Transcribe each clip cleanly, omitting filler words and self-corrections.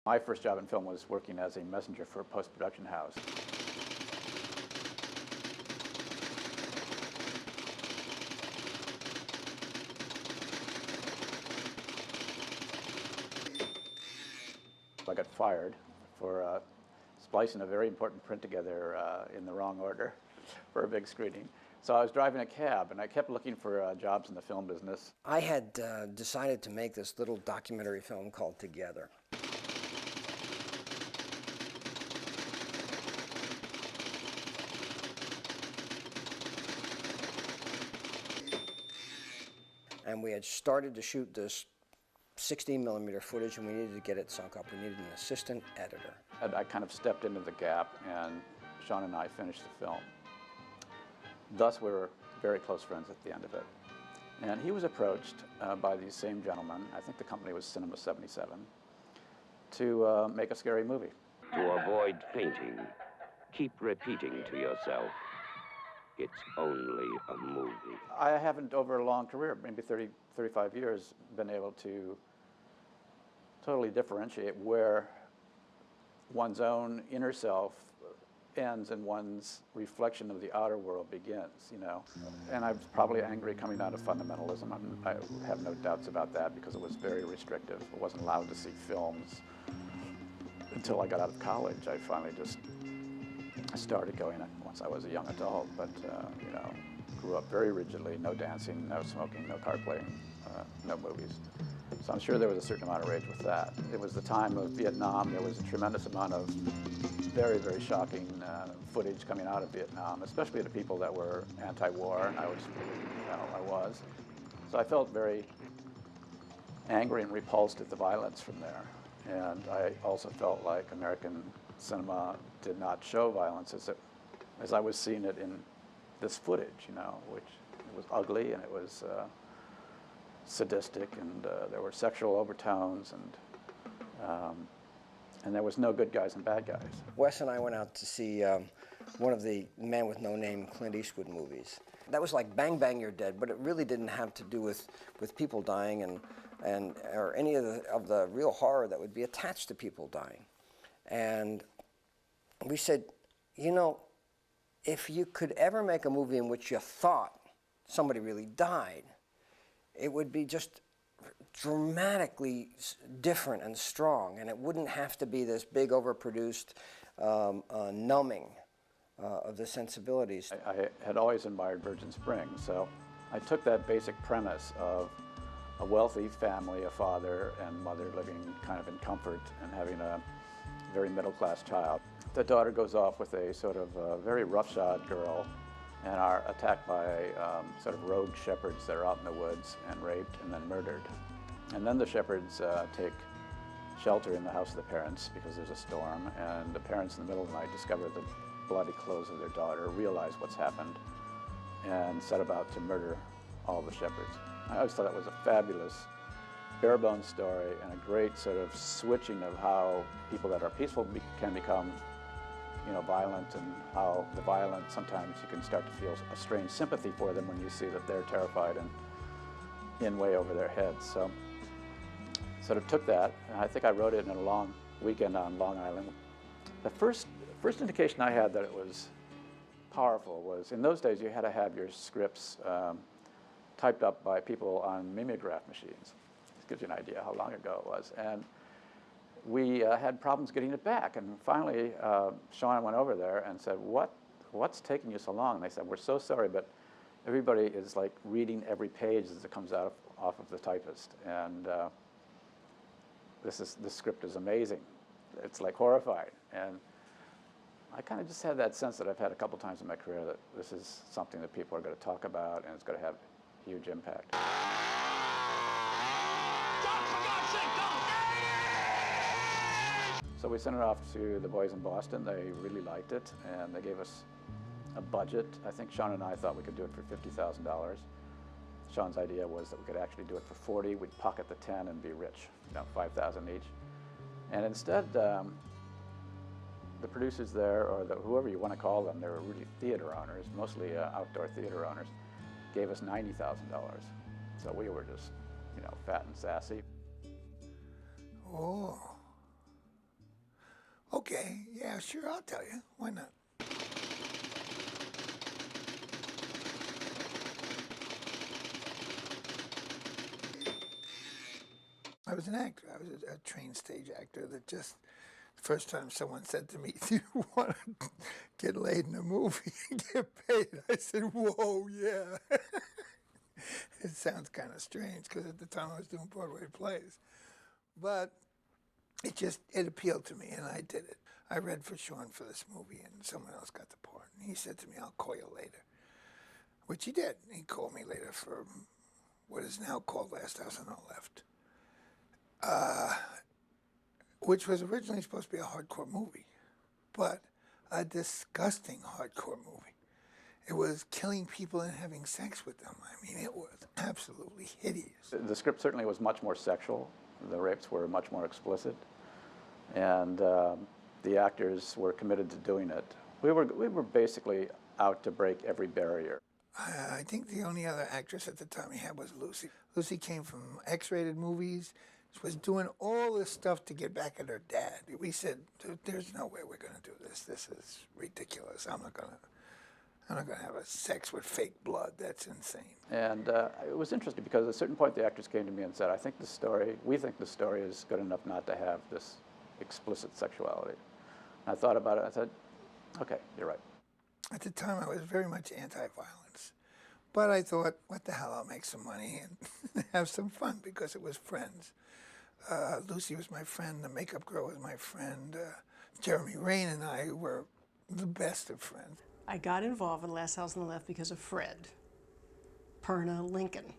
My first job in film was working as a messenger for a post-production house. I got fired for splicing a very important print together in the wrong order for a big screening. So I was driving a cab, and I kept looking for jobs in the film business. I had decided to make this little documentary film called Together. And we had started to shoot this 16mm footage, and we needed to get it sunk up. We needed an assistant editor. I kind of stepped into the gap, and Sean and I finished the film. Thus, we were very close friends at the end of it. And he was approached by these same gentlemen, I think the company was Cinema 77, to make a scary movie. To avoid fainting, keep repeating to yourself, it's only a movie. I haven't, over a long career, maybe 30, 35 years, been able to totally differentiate where one's own inner self ends and one's reflection of the outer world begins, you know. And I was probably angry coming out of fundamentalism. I have no doubts about that because it was very restrictive. I wasn't allowed to see films until I got out of college. I finally just started going once I was a young adult, but you know, grew up very rigidly, no dancing, no smoking, no card playing, no movies. So I'm sure there was a certain amount of rage with that. It was the time of Vietnam. There was a tremendous amount of very, very shocking footage coming out of Vietnam, especially to people that were anti-war, and I was, you know, I was. So I felt very angry and repulsed at the violence from there. And I also felt like American cinema did not show violence as I was seeing it in this footage, you know, which it was ugly and it was sadistic, and there were sexual overtones, and there was no good guys and bad guys. Wes and I went out to see one of the Man with No Name Clint Eastwood movies. That was like Bang Bang You're Dead, but it really didn't have to do with people dying and or any of the real horror that would be attached to people dying. And we said, you know, if you could ever make a movie in which you thought somebody really died, it would be just dramatically different and strong, and it wouldn't have to be this big, overproduced numbing of the sensibilities. I had always admired Virgin Springs, so I took that basic premise of a wealthy family, a father and mother living kind of in comfort and having a very middle-class child. The daughter goes off with a sort of very roughshod girl and are attacked by sort of rogue shepherds that are out in the woods and raped and then murdered. And then the shepherds take shelter in the house of the parents because there's a storm, and the parents in the middle of the night discover the bloody clothes of their daughter, realize what's happened, and set about to murder all the shepherds. I always thought that was a fabulous, bare-bones story and a great sort of switching of how people that are peaceful can become, you know, violent, and how the violent, sometimes you can start to feel a strange sympathy for them when you see that they're terrified and in way over their heads. So sort of took that, and I think I wrote it in a long weekend on Long Island. The first indication I had that it was powerful was, in those days you had to have your scripts typed up by people on mimeograph machines. This gives you an idea how long ago it was. And we had problems getting it back, and finally Sean went over there and said, what's taking you so long? And they said, we're so sorry, but everybody is like reading every page as it comes out off of the typist, and this script is amazing. It's like horrifying. And I kind of just had that sense that I've had a couple times in my career that this is something that people are going to talk about, and it's going to have huge impact. So we sent it off to the boys in Boston. They really liked it, and they gave us a budget. I think Sean and I thought we could do it for $50,000. Sean's idea was that we could actually do it for 40. We'd pocket the 10 and be rich, you know, 5,000 each. And instead, the producers there, or whoever you want to call them, they were really theater owners, mostly outdoor theater owners, gave us $90,000. So we were just, you know, fat and sassy. Oh, Okay, yeah, sure, I'll tell you. Why not? I was an actor. I was a trained stage actor that just, the first time someone said to me, do you want to get laid in a movie and get paid? I said, whoa, yeah. It sounds kind of strange because at the time I was doing Broadway plays. But it appealed to me and I did it. I read for Sean for this movie and someone else got the part. And he said to me, I'll call you later, which he did. He called me later for what is now called Last House on the Left. Which was originally supposed to be a hardcore movie, but a disgusting hardcore movie. It was killing people and having sex with them. I mean, it was absolutely hideous. The script certainly was much more sexual. The rapes were much more explicit, and the actors were committed to doing it. We were basically out to break every barrier. I think the only other actress at the time we had was Lucy. Lucy came from X-rated movies. She was doing all this stuff to get back at her dad. We said, there's no way we're going to do this. This is ridiculous. I'm not going to have a sex with fake blood. That's insane. And it was interesting because at a certain point the actors came to me and said, we think the story is good enough not to have this explicit sexuality. And I thought about it, I said, okay, you're right. At the time I was very much anti-violence. But I thought, what the hell, I'll make some money and have some fun because it was friends. Lucy was my friend, the makeup girl was my friend. Jeremy Rain and I were the best of friends. I got involved in Last House on the Left because of Fred, Perna Lincoln.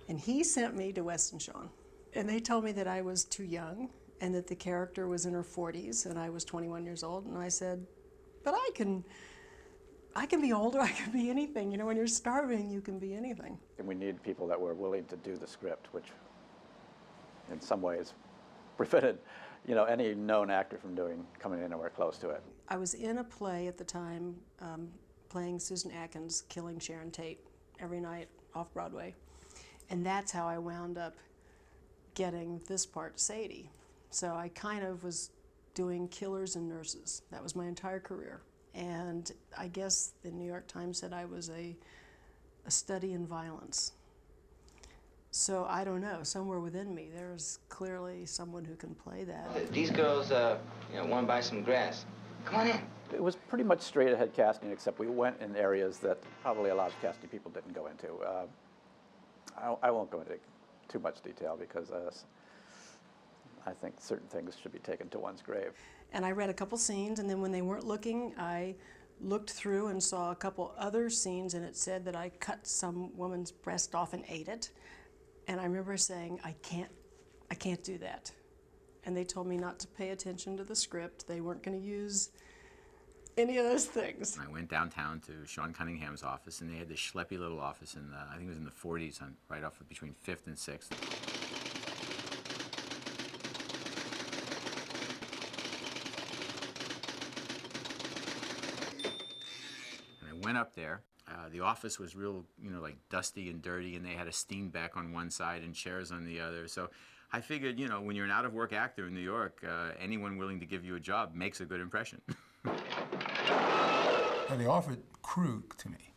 And he sent me to West and Shawn. And they told me that I was too young and that the character was in her 40s and I was 21 years old. And I said, but I can be older, I can be anything. You know, when you're starving, you can be anything. And we needed people that were willing to do the script, which in some ways prevented, you know, any known actor from coming anywhere close to it. I was in a play at the time, playing Susan Atkins, killing Sharon Tate every night off Broadway. And that's how I wound up getting this part, Sadie. So I kind of was doing killers and nurses. That was my entire career. And I guess the New York Times said I was a study in violence. So I don't know, somewhere within me, there's clearly someone who can play that. These girls, want to buy some grass. Come on in. It was pretty much straight ahead casting, except we went in areas that probably a lot of casting people didn't go into. I won't go into too much detail because I think certain things should be taken to one's grave. And I read a couple scenes, and then when they weren't looking, I looked through and saw a couple other scenes, and it said that I cut some woman's breast off and ate it. And I remember saying, I can't do that. And they told me not to pay attention to the script. They weren't going to use any of those things. I went downtown to Sean Cunningham's office, and they had this schleppy little office in I think it was in the 40s, right off of between 5th and 6th. And I went up there. The office was real, like dusty and dirty, and they had a Steenbeck on one side and chairs on the other. So I figured, when you're an out-of-work actor in New York, anyone willing to give you a job makes a good impression. And they offered Krug to me,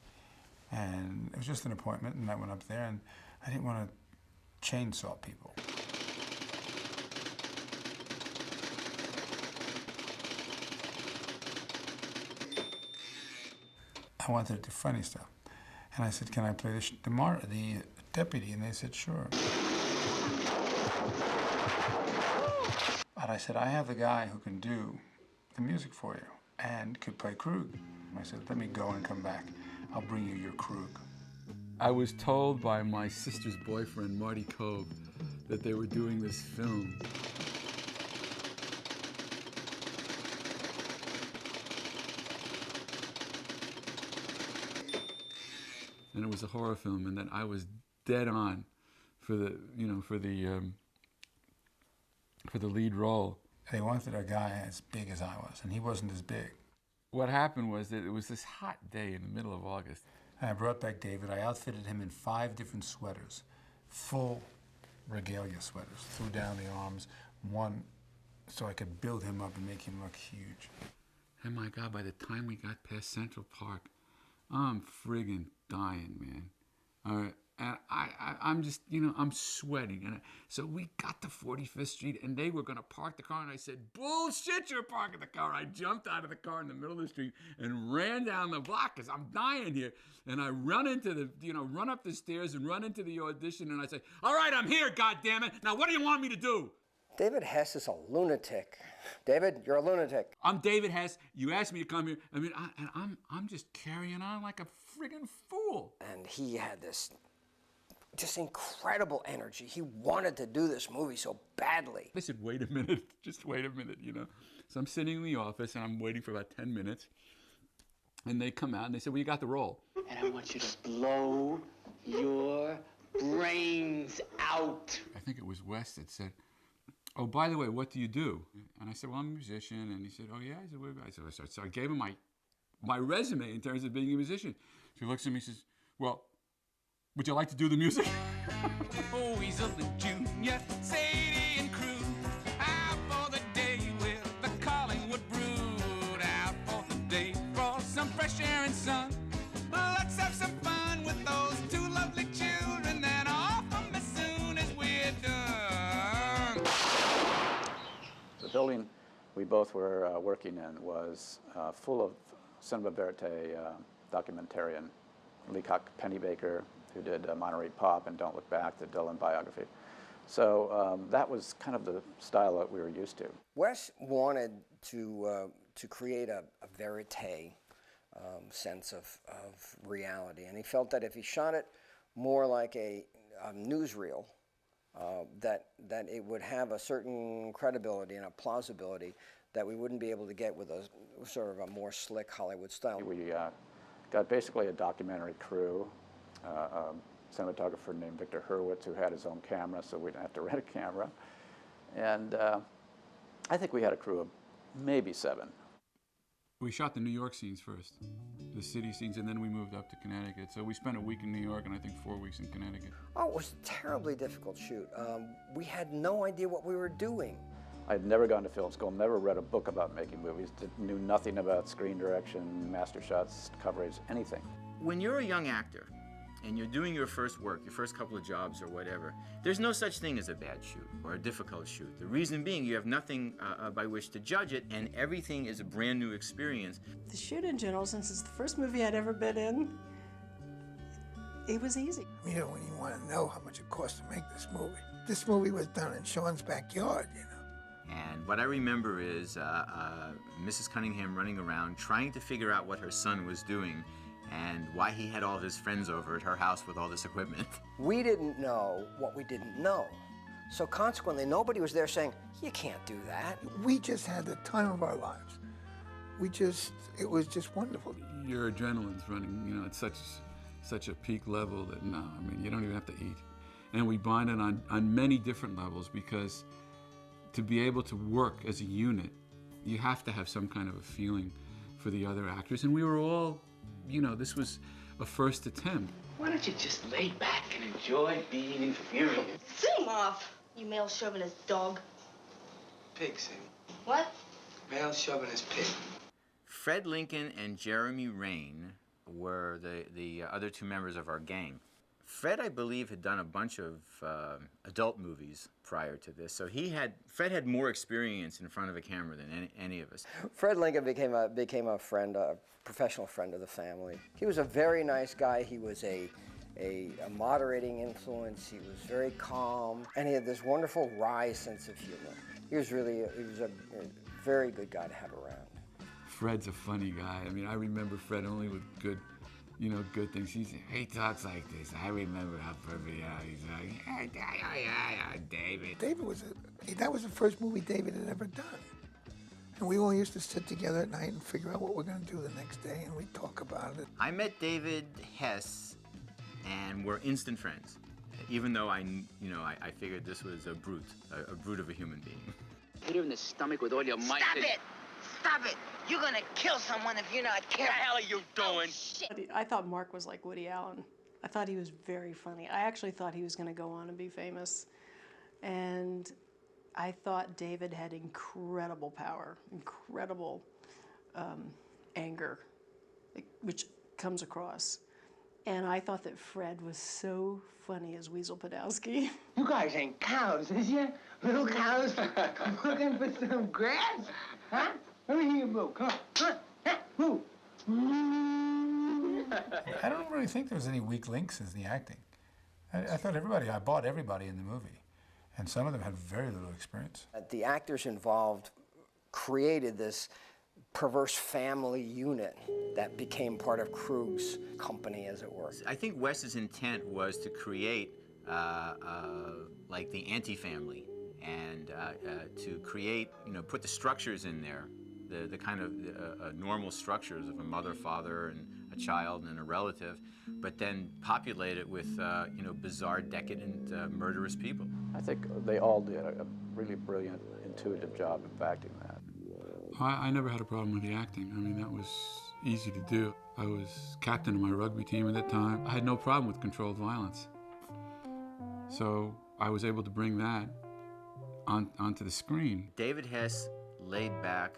and it was just an appointment, and I went up there, and I didn't want to chainsaw people. I wanted to do funny stuff, and I said, "Can I play the deputy?" And they said, "Sure." But I said, "I have the guy who can do the music for you and could play Krug." I said, "Let me go and come back. I'll bring you your Krug." I was told by my sister's boyfriend, Marty Cove, that they were doing this film. And it was a horror film, and that I was dead on for the, for the lead role. They wanted a guy as big as I was, and he wasn't as big. what happened was that it was this hot day in the middle of August. And I brought back David. I outfitted him in 5 different sweaters, full regalia sweaters, threw down the arms, one so I could build him up and make him look huge. And my God, by the time we got past Central Park, I'm friggin' dying, man. All right. And I'm just, you know, I'm sweating. And so we got to 45th Street, and they were going to park the car. And I said, bullshit, you're parking the car. I jumped out of the car in the middle of the street and ran down the block because I'm dying here. And I run into the, you know, run up the stairs and run into the audition. And I say, all right, I'm here, goddammit. Now, what do you want me to do? David Hess is a lunatic. David, you're a lunatic. I'm David Hess. You asked me to come here. I mean, I'm just carrying on like a friggin' fool. And he had this just incredible energy. He wanted to do this movie so badly. I said, wait a minute, just wait a minute, you know. So I'm sitting in the office and I'm waiting for about 10 minutes. And they come out and they said, well, you got the role. And I want you to blow your brains out. I think it was Wes that said, oh, by the way, what do you do? And I said, well, I'm a musician. And he said, oh, yeah? I said, what? So I gave him my resume in terms of being a musician. So he looks at me and says, well, would you like to do the music? Oh, Weasel and Junior, Sadie and crew, out for the day with the Collingwood brood, out for the day for some fresh air and sun. Let's have some fun with those 2 lovely children, then off them as soon as we're done. The building we both were working in was full of cinema verite documentarian. Leacock Pennybaker, who did Monterey Pop and Don't Look Back, the Dylan biography. So that was kind of the style that we were used to. Wes wanted to create a verite sense of reality, and he felt that if he shot it more like a newsreel, that it would have a certain credibility and a plausibility that we wouldn't be able to get with a sort of a more slick Hollywood style. We got basically a documentary crew, a cinematographer named Victor Hurwitz who had his own camera, so we didn't have to rent a camera. And I think we had a crew of maybe 7. We shot the New York scenes first, the city scenes, and then we moved up to Connecticut. So we spent a week in New York and I think 4 weeks in Connecticut. Oh, it was a terribly difficult shoot. We had no idea what we were doing. I'd never gone to film school, never read a book about making movies, knew nothing about screen direction, master shots, coverage, anything. When you're a young actor and you're doing your first work, your first couple of jobs or whatever, there's no such thing as a bad shoot or a difficult shoot. The reason being you have nothing by which to judge it, and everything is a brand new experience. The shoot in general, since it's the first movie I'd ever been in, it was easy. You know, when you want to know how much it cost to make this movie was done in Sean's backyard, you know. And what I remember is Mrs. Cunningham running around trying to figure out what her son was doing and why he had all of his friends over at her house with all this equipment. We didn't know what we didn't know. So consequently, nobody was there saying, you can't do that. We just had the time of our lives. It was just wonderful. Your adrenaline's running, you know, at such a peak level that no, I mean, you don't even have to eat. And we bonded on many different levels because to be able to work as a unit, you have to have some kind of a feeling for the other actors. And we were all, you know, this was a first attempt. Why don't you just lay back and enjoy being inferior? Zoom off, you male chauvinist dog. Pig, Sammy. What? Male chauvinist pig. Fred Lincoln and Jeremy Rain were the other 2 members of our gang. Fred, I believe, had done a bunch of adult movies prior to this, so Fred had more experience in front of a camera than any of us. Fred Lincoln became a friend, a professional friend of the family. He was a very nice guy. He was a moderating influence. He was very calm, and he had this wonderful wry sense of humor. He was a very good guy to have around. Fred's a funny guy. I mean, I remember Fred only with good things. He talks like this. I remember how perfect he's like, yeah, David. That was the first movie David had ever done. And we all used to sit together at night and figure out what we're going to do the next day, and we'd talk about it. I met David Hess, and we're instant friends. Even though I figured this was a brute of a human being. Hit her in the stomach with all your might. Stop it! Stop it! You're gonna kill someone if you're not careful. What the hell are you doing? I thought Mark was like Woody Allen. I thought he was very funny. I actually thought he was going to go on and be famous. And I thought David had incredible power, incredible anger, which comes across. And I thought that Fred was so funny as Weasel Podolsky. You guys ain't cows, is you? Little cows looking for some grass? Huh? Let me hear you move. Come on. Huh? Move. I don't really think there was any weak links in the acting. I thought I bought everybody in the movie, and some of them had very little experience. The actors involved created this perverse family unit that became part of Krug's company, as it were. I think Wes's intent was to create like the anti-family, and to create, put the structures in there, the kind of normal structures of a mother, father, and a child and a relative, but then populate it with bizarre, decadent, murderous people. I think they all did a really brilliant, intuitive job of acting that. I never had a problem with the acting. I mean, that was easy to do. I was captain of my rugby team at that time. I had no problem with controlled violence. So I was able to bring that onto the screen. David Hess, laid back,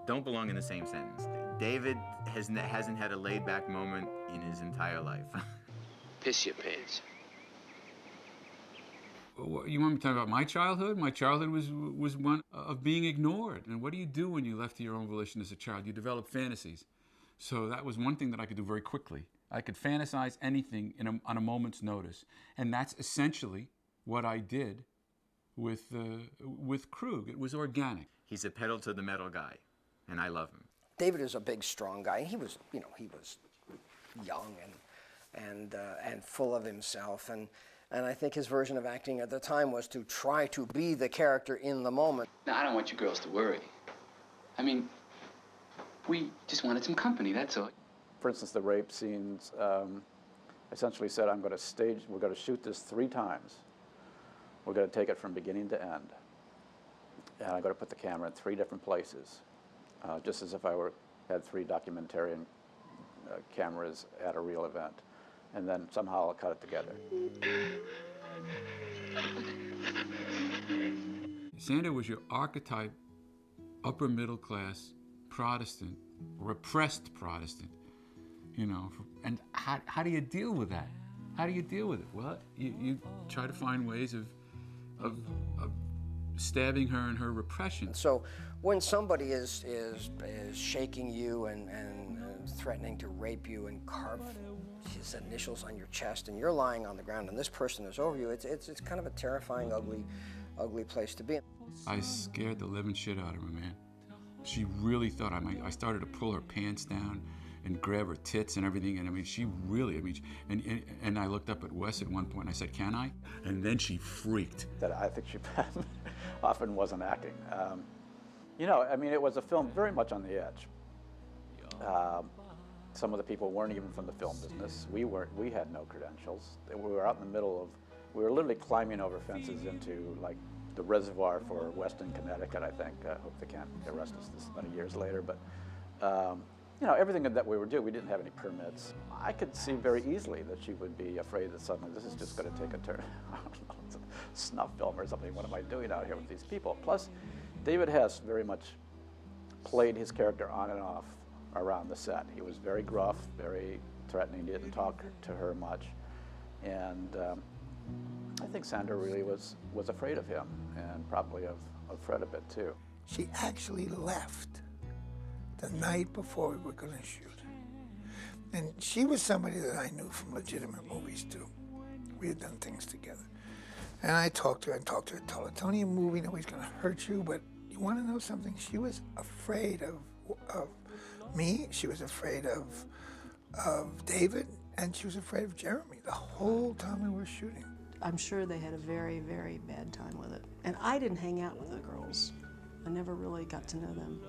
don't belong in the same sentence. David hasn't had a laid back moment in his entire life. Piss your pants. You want me to talk about my childhood? My childhood was one of being ignored. And what do you do when you're left to your own volition as a child? You develop fantasies. So that was one thing that I could do very quickly. I could fantasize anything on a moment's notice. And that's essentially what I did with Krug. It was organic. He's a pedal to the metal guy, and I love him. David is a big, strong guy. He was, he was young and full of himself. And I think his version of acting at the time was to try to be the character in the moment. Now, I don't want you girls to worry. I mean, we just wanted some company, that's all. For instance, the rape scenes essentially said, we're going to shoot this 3 times. We're going to take it from beginning to end. And I'm going to put the camera in 3 different places, just as if I had 3 documentarian cameras at a real event. And then somehow I'll cut it together. Sandra was your archetype, upper middle class, Protestant, repressed Protestant, and how do you deal with that? How do you deal with it? Well, you try to find ways of stabbing her in her repression. So when somebody is shaking you and threatening to rape you and carve his initials on your chest, and you're lying on the ground and this person is over you, it's kind of a terrifying, ugly place to be. I scared the living shit out of her, man. She really thought I started to pull her pants down and grab her tits and everything, and I mean, she really, and I looked up at Wes at one point and I said, "Can I?" And then she freaked. That I think she often wasn't acting. It was a film very much on the edge. Some of the people weren't even from the film business. We had no credentials. We were out in the middle we were literally climbing over fences into like the reservoir for Weston, Connecticut, I think. I hope they can't arrest us this many years later, but everything that we were doing, we didn't have any permits. I could see very easily that she would be afraid that suddenly this is just going to take a turn. I don't know, it's a snuff film or something. What am I doing out here with these people? Plus, David Hess very much played his character on and off around the set. He was very gruff, very threatening, didn't talk to her much. And I think Sandra really was afraid of him, and probably of Fred a bit too. She actually left the night before we were going to shoot. And she was somebody that I knew from legitimate movies too. We had done things together. And I talked to her, told her, "Tony, a movie, nobody's going to hurt you, but you want to know something?" She was afraid of me, she was afraid of David, and she was afraid of Jeremy the whole time we were shooting. I'm sure they had a very, very bad time with it. And I didn't hang out with the girls. I never really got to know them.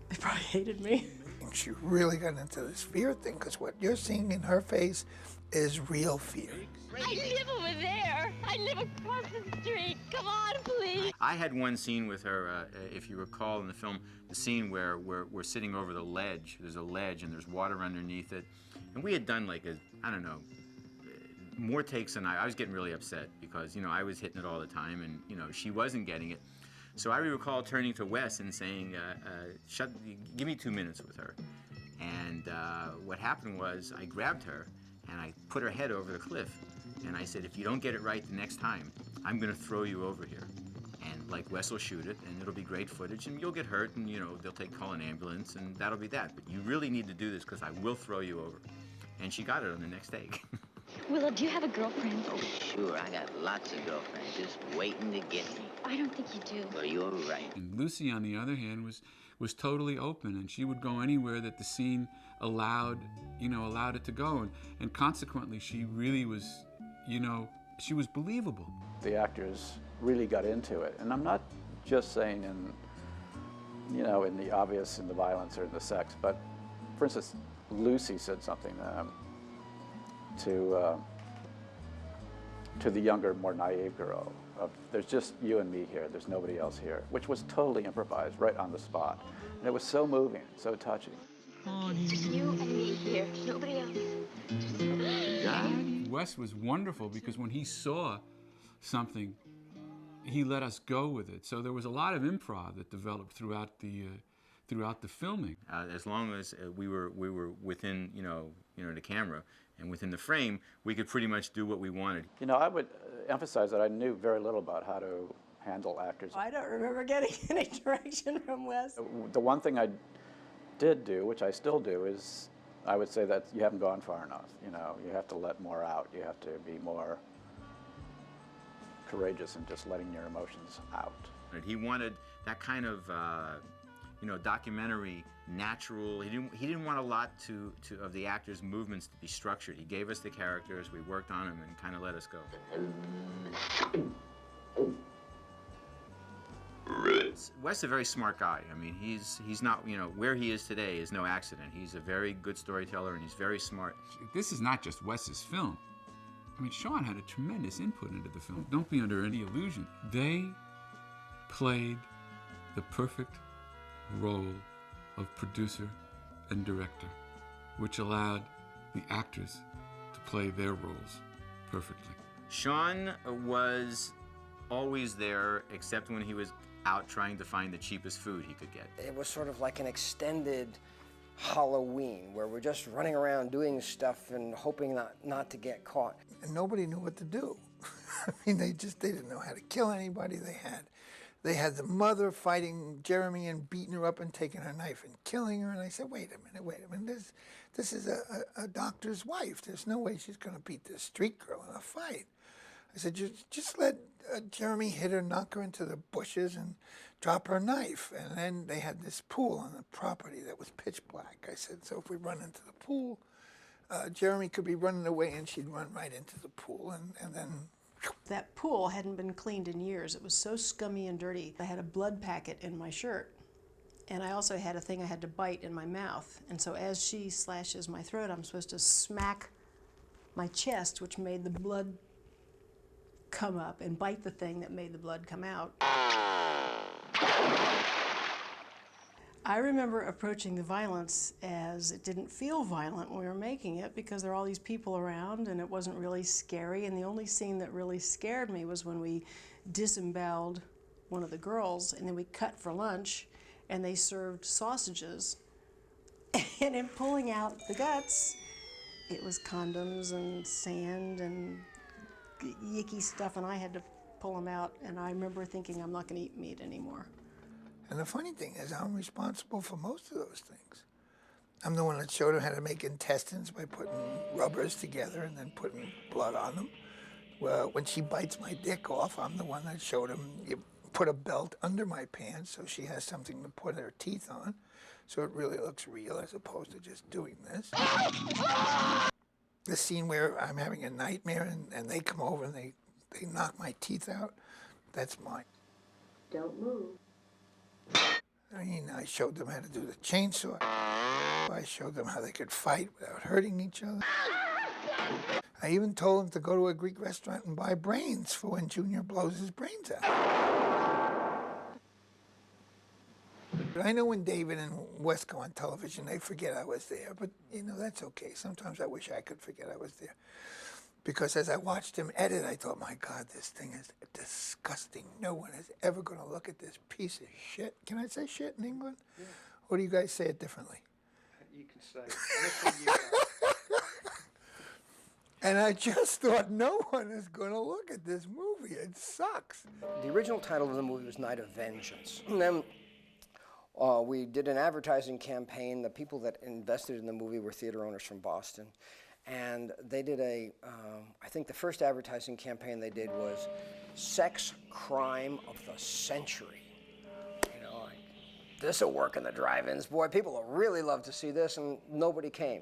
They probably hated me. think she really got into this fear thing, because what you're seeing in her face is real fear. I live over there. I live across the street. Come on, please. I had one scene with her, if you recall in the film, the scene where we're sitting over the ledge. There's a ledge and there's water underneath it. And we had done like I don't know, more takes than I was getting really upset because, you know, I was hitting it all the time and, you know, she wasn't getting it. So I recall turning to Wes and saying, give me 2 minutes with her. And what happened was I grabbed her and I put her head over the cliff. And I said, if you don't get it right the next time, I'm going to throw you over here. And like Wes will shoot it, and it'll be great footage, and you'll get hurt, and you know they'll call an ambulance, and that'll be that. But you really need to do this because I will throw you over. And she got it on the next take. Willow, do you have a girlfriend? Oh, sure. I got lots of girlfriends just waiting to get me. I don't think you do. Well, you're right. And Lucy, on the other hand, was totally open, and she would go anywhere that the scene allowed it to go, and consequently, she really was, you know, she was believable. The actors really got into it, and I'm not just saying in the obvious, in the violence or in the sex, but for instance, Lucy said something to the younger, more naive girl. There's just you and me here, there's nobody else here, which was totally improvised, right on the spot. And it was so moving, so touching. Just you and me here, nobody else. Wes was wonderful because when he saw something, he let us go with it. So there was a lot of improv that developed throughout the filming. As long as we were within the camera and within the frame, we could pretty much do what we wanted. You know, I would emphasize that I knew very little about how to handle actors. I don't remember getting any direction from Wes. The one thing I did do, which I still do, is I would say that you haven't gone far enough. You know, you have to let more out. You have to be more courageous in just letting your emotions out. He wanted that kind of, documentary, natural. He didn't want a lot of the actors' movements to be structured. He gave us the characters, we worked on them, and kind of let us go. Wes is a very smart guy. I mean, he's not, where he is today is no accident. He's a very good storyteller, and he's very smart. This is not just Wes's film. I mean, Sean had a tremendous input into the film. Don't be under any illusion. They played the perfect role of producer and director, which allowed the actors to play their roles perfectly. Sean was always there, except when he was out trying to find the cheapest food he could get. It was sort of like an extended Halloween, where we're just running around doing stuff and hoping not to get caught. And nobody knew what to do. I mean, they didn't know how to kill anybody. They had the mother fighting Jeremy and beating her up and taking her knife and killing her. And I said, wait a minute, this is a doctor's wife. There's no way she's going to beat this street girl in a fight. I said, just let Jeremy hit her, knock her into the bushes, and drop her knife. And then they had this pool on the property that was pitch black. I said, so if we run into the pool, Jeremy could be running away and she'd run right into the pool, and then... That pool hadn't been cleaned in years. It was so scummy and dirty. I had a blood packet in my shirt, and I also had a thing I had to bite in my mouth. And so as she slashes my throat, I'm supposed to smack my chest, which made the blood come up, and bite the thing that made the blood come out. I remember approaching the violence as it didn't feel violent when we were making it, because there were all these people around and it wasn't really scary. And the only scene that really scared me was when we disemboweled one of the girls, and then we cut for lunch and they served sausages. And in pulling out the guts, it was condoms and sand and yicky stuff, and I had to pull them out. And I remember thinking, I'm not going to eat meat anymore. And the funny thing is, I'm responsible for most of those things. I'm the one that showed him how to make intestines by putting rubbers together and then putting blood on them. Well, when she bites my dick off, I'm the one that showed him you put a belt under my pants so she has something to put her teeth on, so it really looks real as opposed to just doing this. The scene where I'm having a nightmare and they come over and they knock my teeth out, that's mine. Don't move. I mean, I showed them how to do the chainsaw. I showed them how they could fight without hurting each other. I even told them to go to a Greek restaurant and buy brains for when Junior blows his brains out. I know when David and Wes go on television, they forget I was there, but you know, that's okay. Sometimes I wish I could forget I was there. Because as I watched him edit, I thought, my God, this thing is disgusting. No one is ever going to look at this piece of shit. Can I say shit in England? Yeah. Or do you guys say it differently? You can say it. And I just thought, no one is going to look at this movie. It sucks. The original title of the movie was Night of Vengeance. And then we did an advertising campaign. The people that invested in the movie were theater owners from Boston. And they did I think the first advertising campaign they did was Sex Crime of the Century. You know, like, this will work in the drive-ins. Boy, people will really love to see this, and nobody came.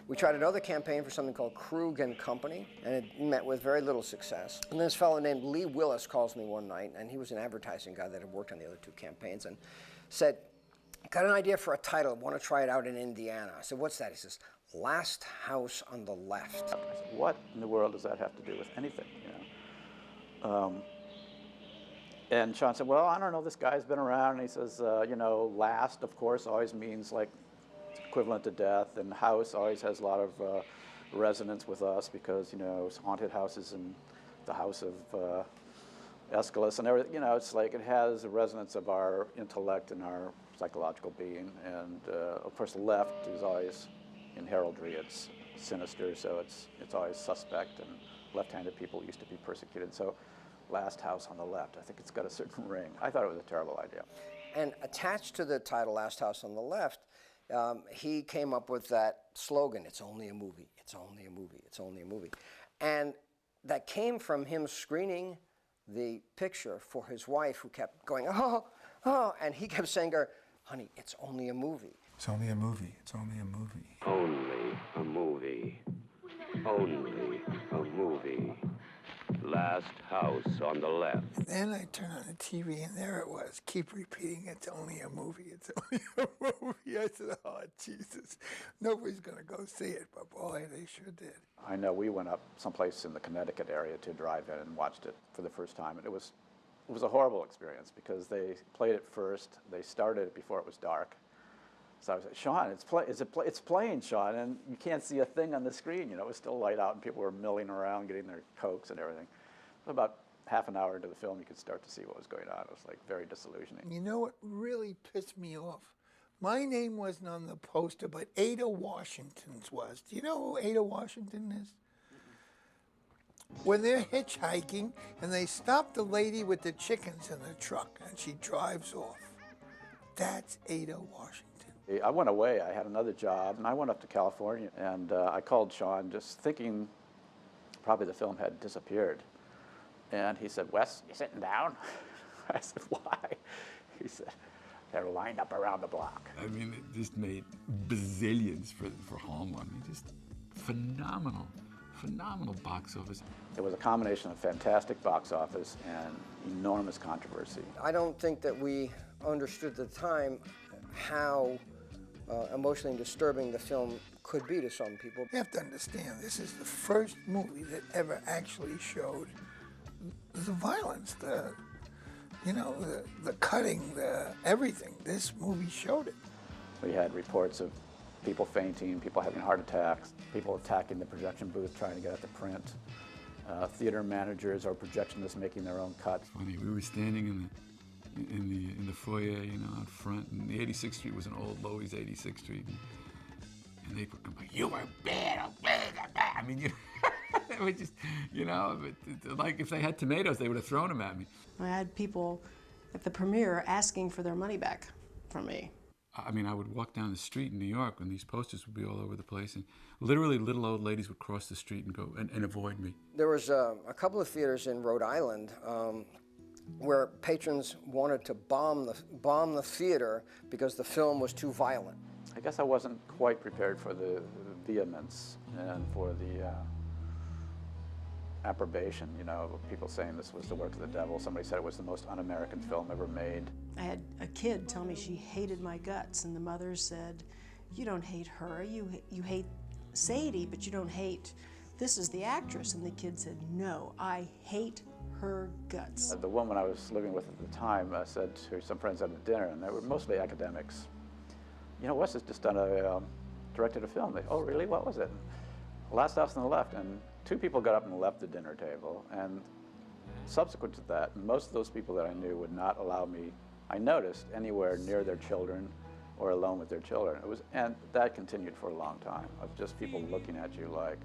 We tried another campaign for something called Krug and Company, and it met with very little success. And this fellow named Lee Willis calls me one night, and he was an advertising guy that had worked on the other two campaigns, and said, got an idea for a title, want to try it out in Indiana. I said, what's that? He says, Last House on the Left. I said, what in the world does that have to do with anything, you know? And Sean said, well, I don't know, this guy's been around, and he says, you know, last, of course, always means like equivalent to death, and house always has a lot of resonance with us because, you know, haunted houses and the house of Aeschylus and everything, you know, it's like it has a resonance of our intellect and our psychological being, and of course, left is always, in heraldry, it's sinister, so it's always suspect, and left-handed people used to be persecuted, so Last House on the Left, I think it's got a certain ring. I thought it was a terrible idea. And attached to the title, Last House on the Left, he came up with that slogan, it's only a movie, it's only a movie, it's only a movie. And that came from him screening the picture for his wife, who kept going, oh, oh, and he kept saying to her, honey, it's only a movie. It's only a movie, it's only a movie. Only a movie. Only a movie. Last House on the Left. And then I turned on the TV, and there it was. Keep repeating, it's only a movie, it's only a movie. I said, oh, Jesus, nobody's going to go see it, but boy, they sure did. I know we went up someplace in the Connecticut area to drive in and watched it for the first time, and it was a horrible experience because they played it first. They started it before it was dark. So I was like, Sean, it's playing, Sean, and you can't see a thing on the screen. You know, it was still light out, and people were milling around, getting their Cokes and everything. About half an hour into the film, you could start to see what was going on. It was like very disillusioning. You know what really pissed me off? My name wasn't on the poster, but Ada Washington's was. Do you know who Ada Washington is? When they're hitchhiking, and they stop the lady with the chickens in the truck, and she drives off. That's Ada Washington. I went away. I had another job, and I went up to California, and I called Sean just thinking probably the film had disappeared. And he said, Wes, you sitting down? I said, why? He said, they're lined up around the block. I mean, it just made bazillions for Hallmark. I mean, just phenomenal box office. It was a combination of fantastic box office and enormous controversy. I don't think that we understood at the time how emotionally disturbing the film could be to some people. You have to understand, this is the first movie that ever actually showed the violence, the cutting, the everything. This movie showed it. We had reports of people fainting, people having heart attacks, people attacking the projection booth trying to get at the print, theater managers or projectionists making their own cuts. Funny, we were standing in the foyer, you know, out front, and the 86th Street was an old Loewy's 86th Street, and they would come by, you were bad, I mean, you know, it was just, you know, like if they had tomatoes, they would have thrown them at me. I had people at the premiere asking for their money back from me. I mean, I would walk down the street in New York, and these posters would be all over the place, and literally little old ladies would cross the street and go and avoid me. There was a couple of theaters in Rhode Island where patrons wanted to bomb the theater because the film was too violent. I guess I wasn't quite prepared for the vehemence and for approbation, you know, people saying this was the work of the devil. Somebody said it was the most un-American film ever made. I had a kid tell me she hated my guts, and the mother said, "You don't hate her, you hate Sadie, but you don't hate, this is the actress." And the kid said, "No, I hate her guts." The woman I was living with at the time said to some friends at a dinner, and they were mostly academics, "You know, Wes has just directed a film." They, "Oh, really? What was it?" Last House on the Left, and 2 people got up and left the dinner table, and subsequent to that, most of those people that I knew would not allow me, I noticed, anywhere near their children or alone with their children. And that continued for a long time, of just people looking at you like,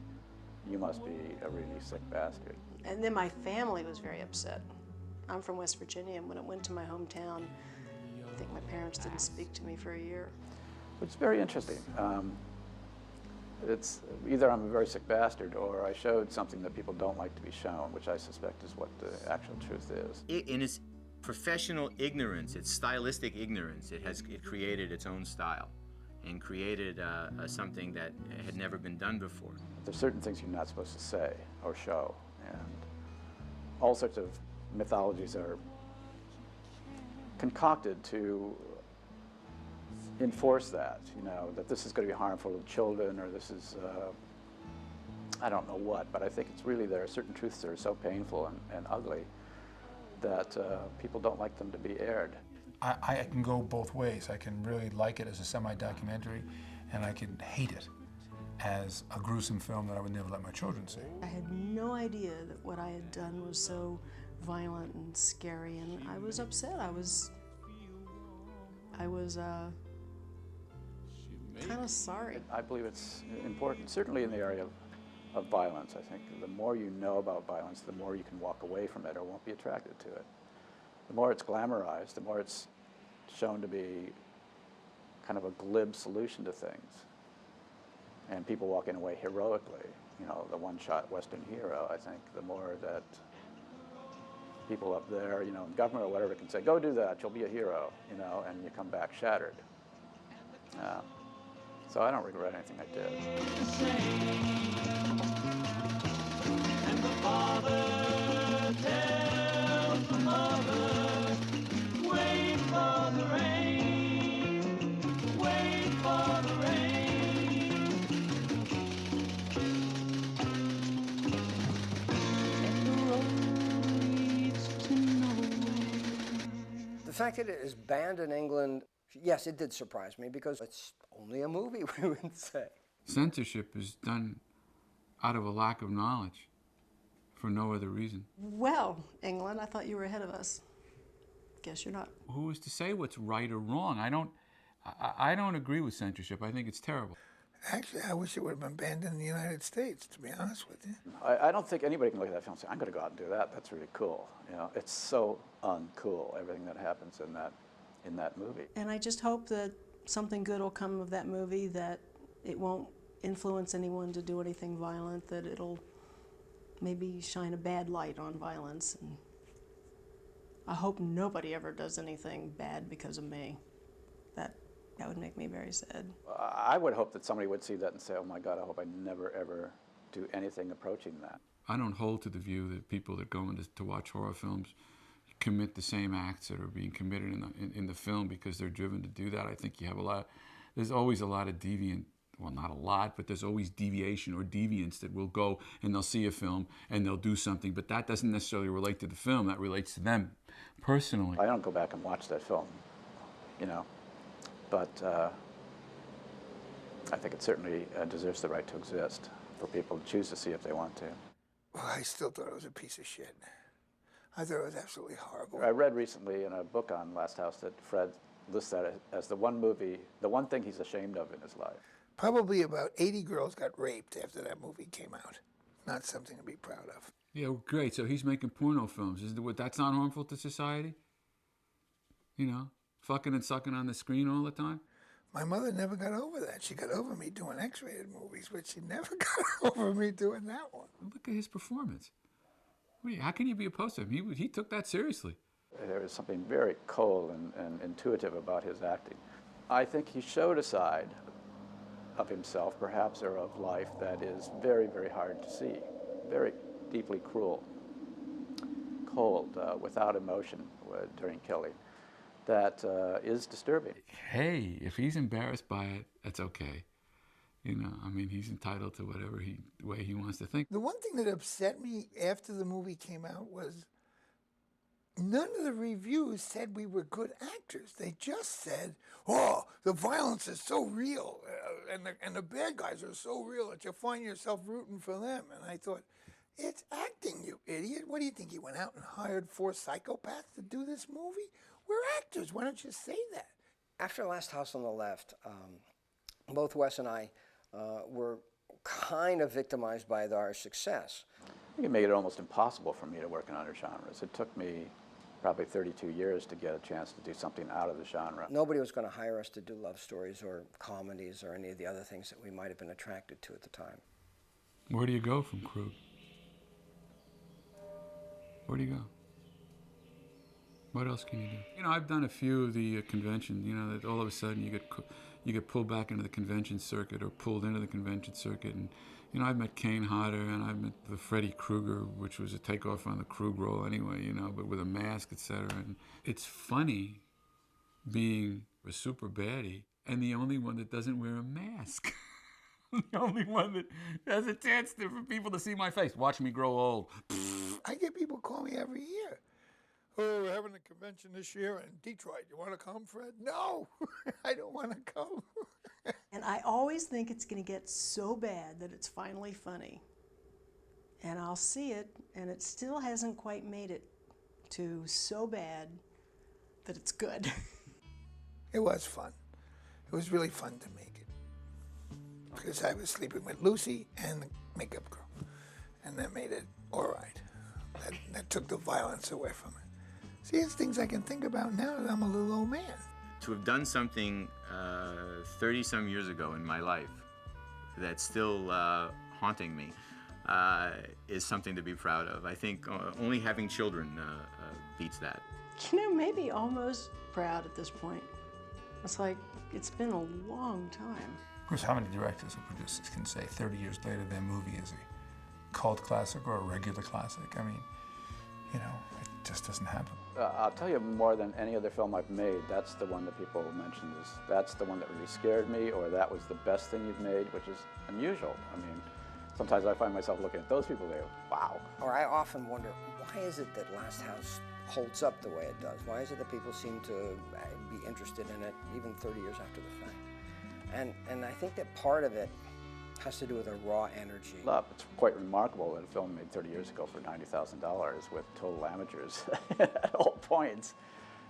you must be a really sick bastard. And then my family was very upset. I'm from West Virginia, and when it went to my hometown, I think my parents didn't speak to me for a year. It's very interesting. It's either I'm a very sick bastard or I showed something that people don't like to be shown, which I suspect is what the actual truth is. In its professional ignorance, its stylistic ignorance, it created its own style and created something that had never been done before. There's certain things you're not supposed to say or show, and all sorts of mythologies are concocted to enforce that, you know, that this is going to be harmful to children, or this is, I don't know what, but I think it's really, there are certain truths that are so painful and ugly that people don't like them to be aired. I can go both ways. I can really like it as a semi-documentary, and I can hate it as a gruesome film that I would never let my children see. I had no idea that what I had done was so violent and scary, and I was upset. I was kind of sorry. I believe it's important, certainly in the area of violence. I think the more you know about violence, the more you can walk away from it or won't be attracted to it. The more it's glamorized, the more it's shown to be kind of a glib solution to things. And people walking away heroically, you know, the one-shot Western hero. I think the more that people up there, you know, in government or whatever can say, "Go do that, you'll be a hero," you know, and you come back shattered. So I don't regret anything I did. And the father tells the mother, "Wait for the rain, wait for the rain." And the road leads to nowhere. The fact that it is banned in England, yes, it did surprise me, because it's only a movie, we would say. Censorship is done out of a lack of knowledge for no other reason. Well, England, I thought you were ahead of us. Guess you're not. Who is to say what's right or wrong? I don't agree with censorship. I think it's terrible. Actually, I wish it would have been banned in the United States, to be honest with you. I don't think anybody can look at that film and say, "I'm going to go out and do that. That's really cool." You know, it's so uncool, everything that happens in that movie. And I just hope that something good will come of that movie, that it won't influence anyone to do anything violent, that it'll maybe shine a bad light on violence. And I hope nobody ever does anything bad because of me. That would make me very sad. I would hope that somebody would see that and say, "Oh my God, I hope I never ever do anything approaching that." I don't hold to the view that people that go in to watch horror films commit the same acts that are being committed in the film because they're driven to do that. I think you have there's always a lot of deviant, well, not a lot, but there's always deviation or deviants that will go and they'll see a film and they'll do something, but that doesn't necessarily relate to the film, that relates to them personally. I don't go back and watch that film, you know, but I think it certainly deserves the right to exist for people to choose to see if they want to. Well, I still thought it was a piece of shit. I thought it was absolutely horrible. I read recently in a book on Last House that Fred lists that as the one thing he's ashamed of in his life. Probably about 80 girls got raped after that movie came out. Not something to be proud of. Yeah, well, great. So he's making porno films. That's not harmful to society? You know, fucking and sucking on the screen all the time? My mother never got over that. She got over me doing X-rated movies, but she never got over me doing that one. Look at his performance. How can you be opposed to him? He took that seriously. There was something very cold and intuitive about his acting. I think he showed a side of himself, perhaps, or of life that is very, very hard to see. Very deeply cruel, cold, without emotion during killing, that is disturbing. Hey, if he's embarrassed by it, that's okay. You know, I mean, he's entitled to whatever way he wants to think. The one thing that upset me after the movie came out was none of the reviews said we were good actors. They just said, "Oh, the violence is so real, and the bad guys are so real that you find yourself rooting for them." And I thought, it's acting, you idiot. What do you think? You went out and hired 4 psychopaths to do this movie? We're actors. Why don't you say that? After Last House on the Left, both Wes and I were kind of victimized by our success. I think it made it almost impossible for me to work in other genres. It took me probably 32 years to get a chance to do something out of the genre. Nobody was going to hire us to do love stories or comedies or any of the other things that we might have been attracted to at the time. Where do you go from Krug? Where do you go? What else can you do? You know, I've done a few of the conventions, you know, that all of a sudden you get pulled back into the convention circuit or pulled into the convention circuit. And, you know, I've met Kane Hodder and I've met the Freddy Krueger, which was a takeoff on the Krug role anyway, you know, but with a mask, etc. And it's funny being a super baddie and the only one that doesn't wear a mask. The only one that has a chance for people to see my face. Watch me grow old. I get people call me every year. "Oh, we're having a convention this year in Detroit. You want to come, Fred?" No, I don't want to come. And I always think it's going to get so bad that it's finally funny. And I'll see it, and it still hasn't quite made it to so bad that it's good. It was fun. It was really fun to make it. Because I was sleeping with Lucy and the makeup girl. And that made it all right. That took the violence away from it. See, it's things I can think about now that I'm a little old man. To have done something 30-some years ago in my life that's still haunting me is something to be proud of. I think only having children beats that. You know, maybe almost proud at this point. It's like, it's been a long time. Of course, how many directors or producers can say 30 years later their movie is a cult classic or a regular classic? I mean, you know, it just doesn't happen. I'll tell you, more than any other film I've made, that's the one that people mentioned is that's the one that really scared me, or that was the best thing you've made, which is unusual. I mean, sometimes I find myself looking at those people and go, wow. Or I often wonder, why is it that Last House holds up the way it does? Why is it that people seem to be interested in it even 30 years after the fact? And I think that part of it has to do with a raw energy. It's quite remarkable that a film made 30 years ago for $90,000 with total amateurs at all points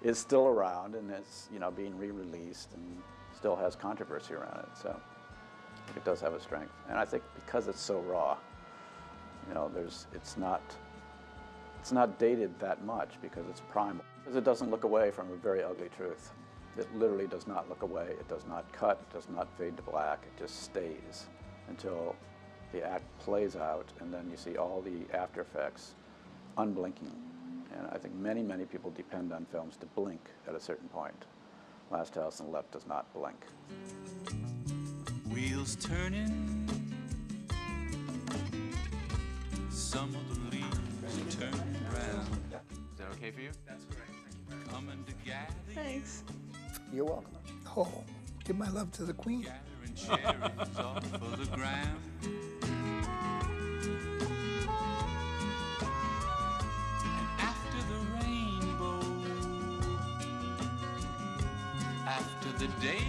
is still around and is, you know, being re-released and still has controversy around it. So I think it does have a strength. And I think because it's so raw, you know, it's not dated that much because it's primal. Because it doesn't look away from a very ugly truth. It literally does not look away. It does not cut. It does not fade to black. It just stays until the act plays out, and then you see all the after effects unblinking. And I think many, many people depend on films to blink at a certain point. Last House on the Left does not blink. Wheels turning, some of the leaves turn round. Is that okay for you? That's great. Thank you. Coming together. Thanks. You're welcome. Oh, give my love to the Queen. Gathering cherries off of the ground. And after the rainbow, after the day